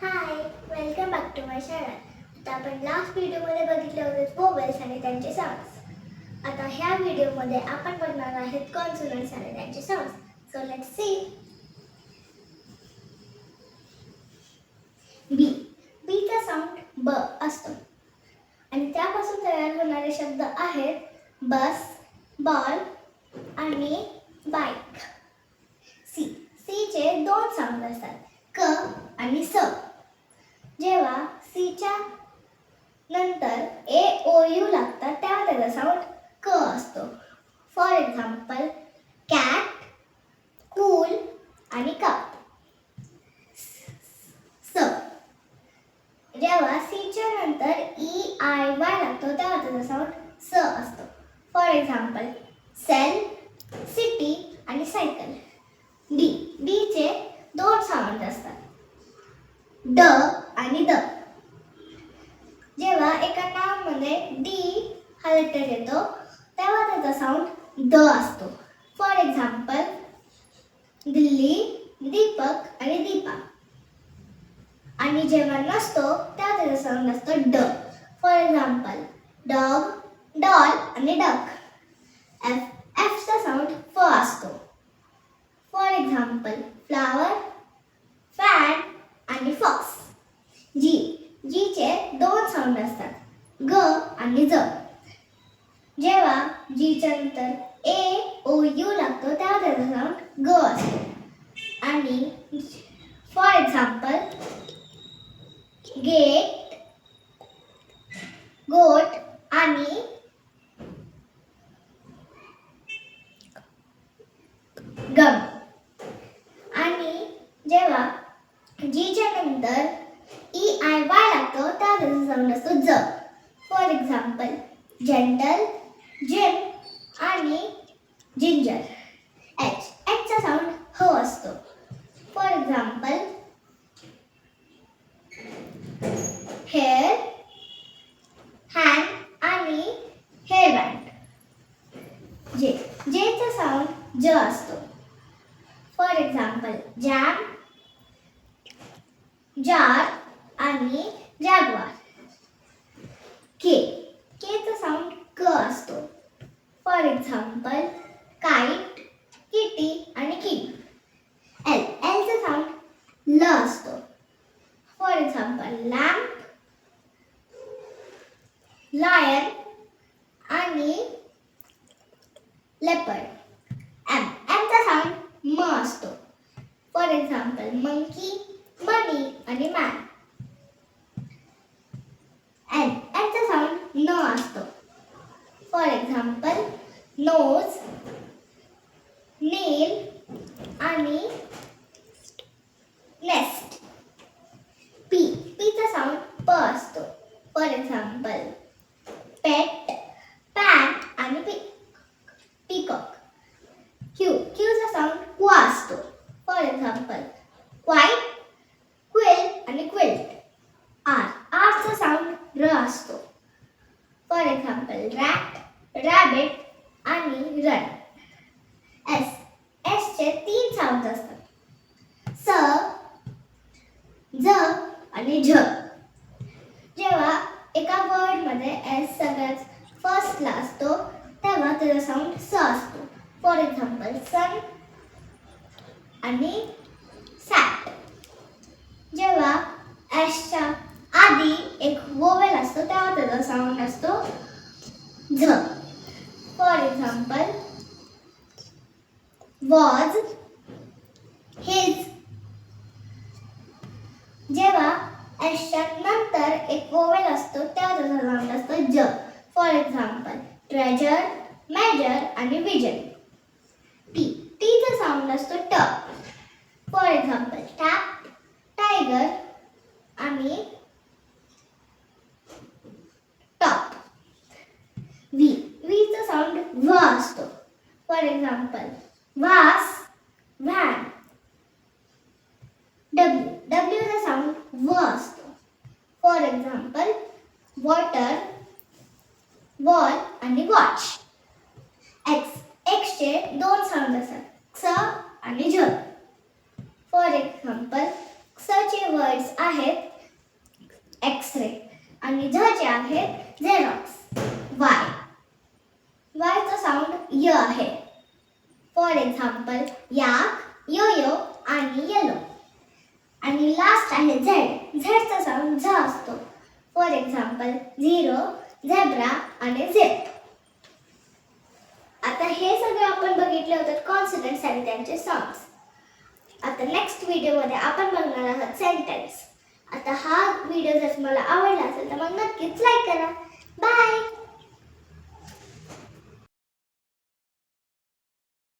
High, welcome back to my channel. आता आपण last व्हिडिओमध्ये बघितले होते व्होवेल्स आणि त्यांचे साऊंड्स. आता ह्या व्हिडिओमध्ये आपण बघणार आहेत कॉन्सोनंट्स आणि त्यांचे sounds. So let's see. B. बीचा साऊंड ब असतो आणि त्यापासून तयार होणारे शब्द आहेत बस, बॉल आणि बाईक. सी. सीचे दोन साऊंड असतात, क आणि स. जेव्हा सीच्या नंतर ए ओ यू लागतात तेव्हा त्याचा साऊंड क असतो. फॉर एक्झाम्पल कॅट, कूल आणि कप. स. जेव्हा सीच्या नंतर ई आय वाय लागतो तेव्हा त्याचा साऊंड स असतो. फॉर एक्झाम्पल सेल, सिटी आणि सायकल. डी. डीचे दोन साऊंड असतात, ड आणि द. जेव्हा एका नावामध्ये डी हा लेटर येतो तेव्हा त्याचा साऊंड द असतो. फॉर एक्झाम्पल दिल्ली, दीपक आणि दीपा. आणि जेव्हा नसतो तेव्हा त्याचा साऊंड असतो ड. फॉर एक्झाम्पल डॉग, डॉल आणि डक. एफचा साऊंड फ असतो. फॉर एक्झाम्पल फ्लावर, फॅन आणि फॉक्स. जी. जीचे दोन साऊंड असतात, ग आणि ज. जेव्हा जीच्या नंतर ए ओ यू लागतो तेव्हा त्याचा साऊंड ग असतो. आणि फॉर एक्झाम्पल गेट, गोट आणि गम. आणि जेव्हा जीच्या नंतर ई आय वाय लागतो तेव्हा त्याचा साऊंड असतो ज. फॉर एक्झाम्पल जेंटल, जिम आणि जिंजर. एचचा साऊंड ह असतो. फॉर एक्झाम्पल हेअर, हँड आणि हेअर बँड. जेचा साऊंड ज असतो. फॉर एक्झाम्पल जॅम, जार आणि जॅगवार. केचा साऊंड क असतो. फॉर एक्झाम्पल काइट, किटी आणि किंग. एलचा साऊंड ल असतो. फॉर एक्झाम्पल लॅम्प, लायन आणि लेपर्ड. एमचा साऊंड म असतो. फॉर एक्झाम्पल मंकी, मनी आणि मॅन. एनचा साऊंड न असतो. फॉर एक्झाम्पल नोज, नेल आणि नेस्ट. पीचा साऊंड प असतो. फॉर एक्झाम्पल पेट, पॅट आणि पीकॉक. क्यूचा साऊंड क्वा असतो. फॉर एक्झाम्पल क्वाईट, क्विल आणि क्विल्ट. आरचा साऊंड र असतो. फॉर एक्झाम्पल रॅट, रॅबिट आणि रन. एसचे तीन साऊंड असतात, स, ज आणि झ. जेव्हा एका वर्डमध्ये एस सगळ्यात फर्स्टला असतो तेव्हा त्याचा साऊंड स असतो. फॉर एक्झाम्पल सन आणि सॅट. जेव्हा एसच्या आधी एक वोवेल असतो तेव्हा त्याचा साऊंड असतो झ. For example was, his. जेव्हा एसच्या नंतर एक वोवेल असतो तेव्हा त्याचा साऊंड असतो ज. फॉर एक्झाम्पल ट्रेजर, मेजर आणि विजन. टीचा साऊंड असतो ट. फॉर एक्झाम्पल टॅप, टायगर आणि टॉप. व्हीचा साऊंड व्ह असतो. फॉर एक्झाम्पल वास, व्हॅन. डब्ल्यूचा साऊंड व असतो. फॉर एक्झाम्पल वॉटर, वॉल आणि वॉच. एक्सचे दोन साऊंड असतात, क्स आणि झ. फॉर एक्झाम्पल क्स चे वर्ड्स आहेत एक्सरे आणि झ चे आहेत झेरॉक्स. वाय. वायचा साऊंड य आहे. फॉर एक्झाम्पल याक, योयो आणि येलो. आणि लास्ट आहे झेड. झेडचा साऊंड झ असतो. फॉर एक्झाम्पल झिरो, झेब्रा आणि झेड. आता हे सगळे आपण बघितले होते कॉन्सोनंट्स आणि त्यांचे साऊंड्स. आता नेक्स्ट व्हिडिओमध्ये आपण बघणार आहोत सेंटेन्स. आता हा व्हिडिओ जर तुम्हाला आवडला असेल तर मग नक्कीच लाईक करा. बाय.